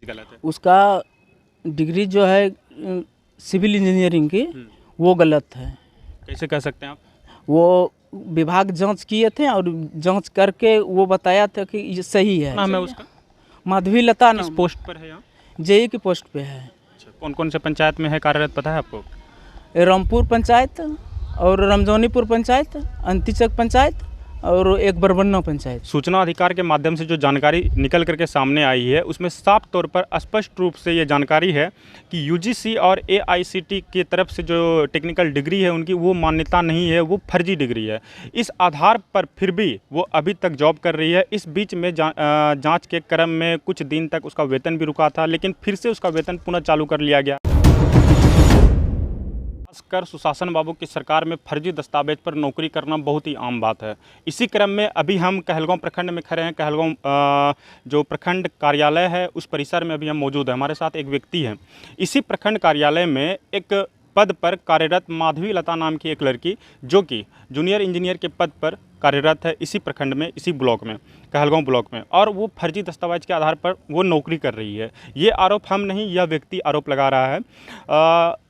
गलत है? उसका डिग्री जो है सिविल इंजीनियरिंग की वो गलत है। कैसे कह सकते हैं आप? वो विभाग जांच किए थे और जांच करके वो बताया था कि ये सही है। नाम है उसका? माधवी लता किस नाम, पोस्ट पर है यहाँ? जेई की पोस्ट पे है। अच्छा, कौन कौन से पंचायत में है कार्यरत, पता है आपको? रामपुर पंचायत और रमजौनीपुर पंचायत, अंतिचक पंचायत और एक बरबन्ना पंचायत। सूचना अधिकार के माध्यम से जो जानकारी निकल करके सामने आई है उसमें साफ तौर पर स्पष्ट रूप से ये जानकारी है कि यूजीसी और एआईसीटी की तरफ से जो टेक्निकल डिग्री है उनकी वो मान्यता नहीं है, वो फर्जी डिग्री है। इस आधार पर फिर भी वो अभी तक जॉब कर रही है। इस बीच में जांच के क्रम में कुछ दिन तक उसका वेतन भी रुका था, लेकिन फिर से उसका वेतन पुनः चालू कर लिया गया। खासकर सुशासन बाबू की सरकार में फर्जी दस्तावेज पर नौकरी करना बहुत ही आम बात है। इसी क्रम में अभी हम कहलगांव प्रखंड में खड़े हैं। कहलगांव जो प्रखंड कार्यालय है उस परिसर में अभी हम मौजूद हैं। हमारे साथ एक व्यक्ति हैं। इसी प्रखंड कार्यालय में एक पद पर कार्यरत माधवी लता नाम की एक लड़की, जो कि जूनियर इंजीनियर के पद पर कार्यरत है इसी प्रखंड में, इसी ब्लॉक में, कहलगांव ब्लॉक में, और वो फर्जी दस्तावेज के आधार पर वो नौकरी कर रही है। ये आरोप हम नहीं, यह व्यक्ति आरोप लगा रहा है।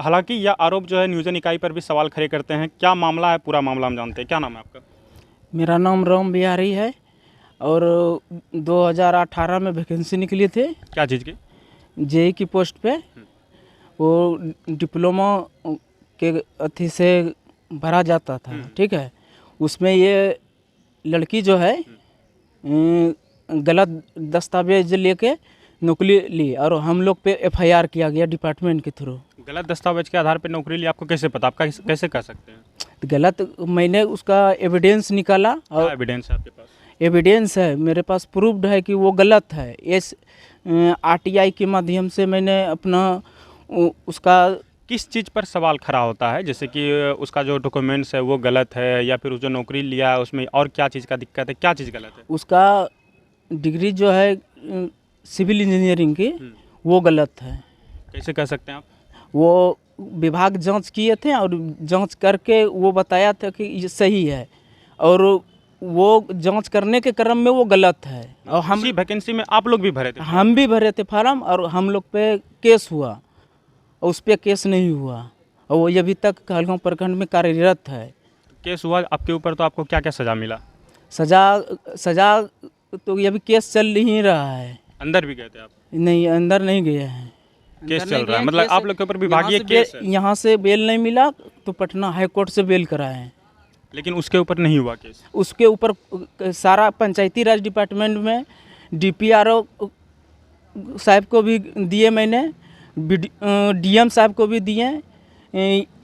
हालांकि यह आरोप जो है नियोजन इकाई पर भी सवाल खड़े करते हैं। क्या मामला है, पूरा मामला हम जानते हैं। क्या नाम है आपका? मेरा नाम राम बिहारी है और 2018 में वैकेंसी निकली थी। क्या चीज़ की? जेई की पोस्ट पे। वो डिप्लोमा के अथी से भरा जाता था, ठीक है। उसमें ये लड़की जो है गलत दस्तावेज लेके नौकरी ली और हम लोग पे एफआईआर किया गया डिपार्टमेंट के थ्रू। गलत दस्तावेज के आधार पर नौकरी ली, आपको कैसे पता? आपका कैसे कह सकते हैं? तो गलत, मैंने उसका एविडेंस निकाला और एविडेंस है आपके पास? एविडेंस है मेरे पास, प्रूव्ड है कि वो गलत है। इस आरटीआई के माध्यम से मैंने अपना उसका किस चीज़ पर सवाल खड़ा होता है, जैसे कि उसका जो डॉक्यूमेंट्स है वो गलत है, या फिर जो नौकरी लिया है उसमें और क्या चीज़ का दिक्कत है, क्या चीज़ गलत है? उसका डिग्री जो है सिविल इंजीनियरिंग की वो गलत है। कैसे कह सकते हैं आप? वो विभाग जांच किए थे और जांच करके वो बताया था कि ये सही है और वो जांच करने के क्रम में वो गलत है। और हम इसी वैकेंसी में आप लोग भी भरे थे? हम भी भरे थे फार्म और हम लोग पे केस हुआ और उस पर केस नहीं हुआ और वो अभी तक कहलगांव प्रखंड में कार्यरत है। केस हुआ आपके ऊपर, तो आपको क्या क्या सज़ा मिला? सजा तो अभी केस चल ही रहा है। अंदर भी गए थे आप? नहीं, अंदर नहीं गए हैं। केस चल रहा है, मतलब आप लोग के ऊपर विभागीय केस है? यहाँ से बेल नहीं मिला तो पटना हाई कोर्ट से बेल कराए हैं, लेकिन उसके ऊपर नहीं हुआ केस? उसके ऊपर सारा पंचायती राज डिपार्टमेंट में डीपीआरओ साहब को भी दिए मैंने, डीएम साहब को भी दिए।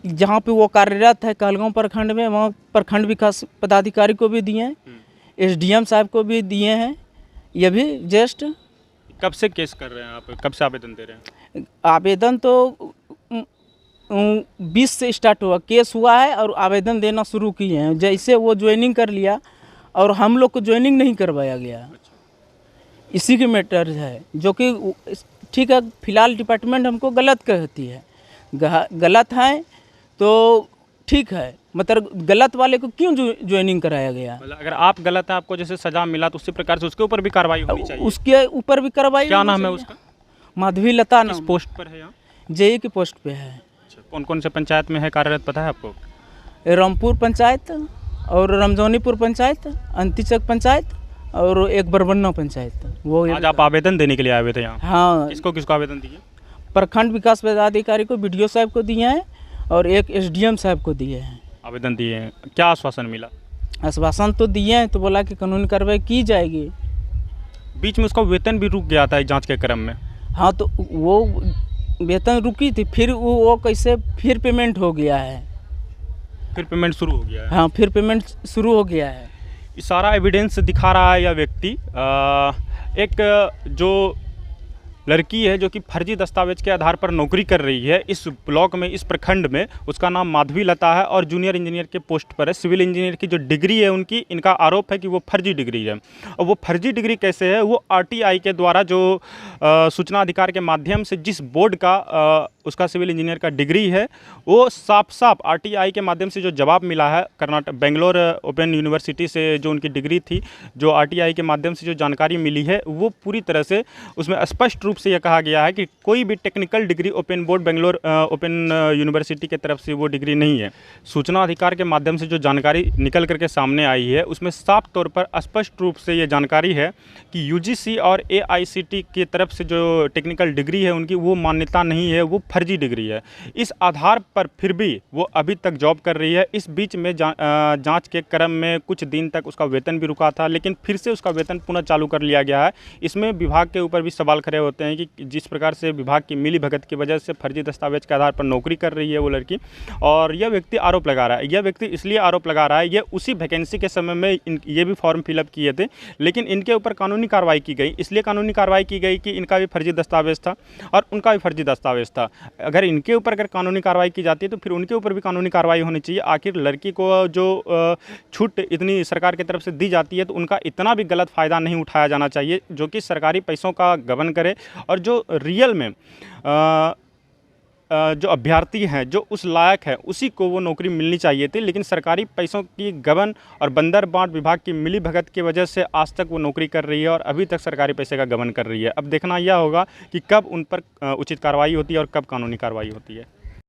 जहाँ पे वो कार्यरत है कहलगांव प्रखंड में, वहाँ प्रखंड विकास पदाधिकारी को भी दिए, एसडीएम साहब को भी दिए हैं। ये भी जस्ट। कब से केस कर रहे हैं आप, कब से आवेदन दे रहे हैं? आवेदन तो 20 से स्टार्ट हुआ, केस हुआ है और आवेदन देना शुरू किए हैं। जैसे वो ज्वाइनिंग कर लिया और हम लोग को ज्वाइनिंग नहीं करवाया गया। इसी के मैटर है जो कि ठीक है, फिलहाल डिपार्टमेंट हमको गलत कहती है। गलत है तो ठीक है, मतलब गलत वाले को क्यों ज्वाइनिंग कराया गया? मतलब अगर आप गलत है, आपको जैसे सजा मिला तो उसी प्रकार से उसके ऊपर भी कार्रवाई होनी चाहिए। उसके ऊपर भी कार्रवाई। क्या नाम है उसका? माधवी लता किस नाम। पोस्ट पर है यहाँ? जेई की पोस्ट पे है। अच्छा, कौन कौन से पंचायत में है कार्यरत, पता है आपको? रामपुर पंचायत और रमजौनीपुर पंचायत, अंतिचक पंचायत और एक बरबन्ना पंचायत। वो आज आप आवेदन देने के लिए आए हुए थे यहाँ? हाँ। किसको किसको आवेदन दिए? प्रखंड विकास पदाधिकारी को, बीडीओ साहब को दिए हैं और एक एसडीएम साहब को दिए हैं। आवेदन दिए हैं, क्या आश्वासन मिला? आश्वासन तो दिए हैं, तो बोला कि कानूनी कार्रवाई की जाएगी। बीच में उसका वेतन भी रुक गया था जांच के क्रम में। हाँ, तो वो वेतन रुकी थी, फिर वो कैसे फिर पेमेंट हो गया है। फिर पेमेंट शुरू हो गया है? हाँ, फिर पेमेंट शुरू हो गया है। ये सारा एविडेंस दिखा रहा है यह व्यक्ति। एक जो लड़की है जो कि फर्जी दस्तावेज के आधार पर नौकरी कर रही है इस ब्लॉक में, इस प्रखंड में, उसका नाम माधवी लता है और जूनियर इंजीनियर के पोस्ट पर है। सिविल इंजीनियर की जो डिग्री है उनकी, इनका आरोप है कि वो फर्जी डिग्री है। और वो फर्जी डिग्री कैसे है? वो आरटीआई के द्वारा जो सूचना अधिकार के माध्यम से जिस बोर्ड का उसका सिविल इंजीनियर का डिग्री है, वो साफ साफ आरटीआई के माध्यम से जो जवाब मिला है कर्नाटक बेंगलोर ओपन यूनिवर्सिटी से जो उनकी डिग्री थी, जो आरटीआई के माध्यम से जो जानकारी मिली है, वो पूरी तरह से उसमें स्पष्ट रूप रूप से यह कहा गया है कि कोई भी technical degree open board Bangalore open university की तरफ से वो डिग्री नहीं है। सूचना अधिकार के माध्यम से जो जानकारी निकल करके सामने आई है उसमें साफ तौर पर स्पष्ट रूप से ये जानकारी है कि यूजीसी और एआईसीटी की तरफ से जो टेक्निकल डिग्री है उनकी वो मान्यता नहीं है, वो फर्जी डिग्री है। इस आधार पर फिर भी वो अभी तक जॉब कर रही है। इस बीच में जांच के क्रम में कुछ दिन तक उसका वेतन भी रुका था, लेकिन फिर से उसका वेतन पुनः चालू कर लिया गया है। इसमें विभाग के ऊपर भी सवाल खड़े होते हैं कि जिस प्रकार से विभाग की मिली भगत की वजह से फर्जी दस्तावेज के आधार पर नौकरी कर रही है वो लड़की, और यह व्यक्ति आरोप लगा रहा है। यह व्यक्ति इसलिए आरोप लगा रहा है, यह उसी वैकेंसी के समय में ये भी फॉर्म फिलअप किए थे, लेकिन इनके ऊपर कानूनी कार्रवाई की गई। इसलिए कानूनी कार्रवाई की गई कि इनका भी फर्जी दस्तावेज था और उनका भी फर्जी दस्तावेज था। अगर इनके ऊपर अगर कानूनी कार्रवाई की जाती है तो फिर उनके ऊपर भी कानूनी कार्रवाई होनी चाहिए। आखिर लड़की को जो छूट इतनी सरकार की तरफ से दी जाती है तो उनका इतना भी गलत फ़ायदा नहीं उठाया जाना चाहिए जो कि सरकारी पैसों का गबन करे, और जो रियल में जो अभ्यर्थी हैं, जो उस लायक है, उसी को वो नौकरी मिलनी चाहिए थी। लेकिन सरकारी पैसों की गबन और बंदर बांट विभाग की मिली भगत की वजह से आज तक वो नौकरी कर रही है और अभी तक सरकारी पैसे का गबन कर रही है। अब देखना यह होगा कि कब उन पर उचित कार्रवाई होती है और कब कानूनी कार्रवाई होती है।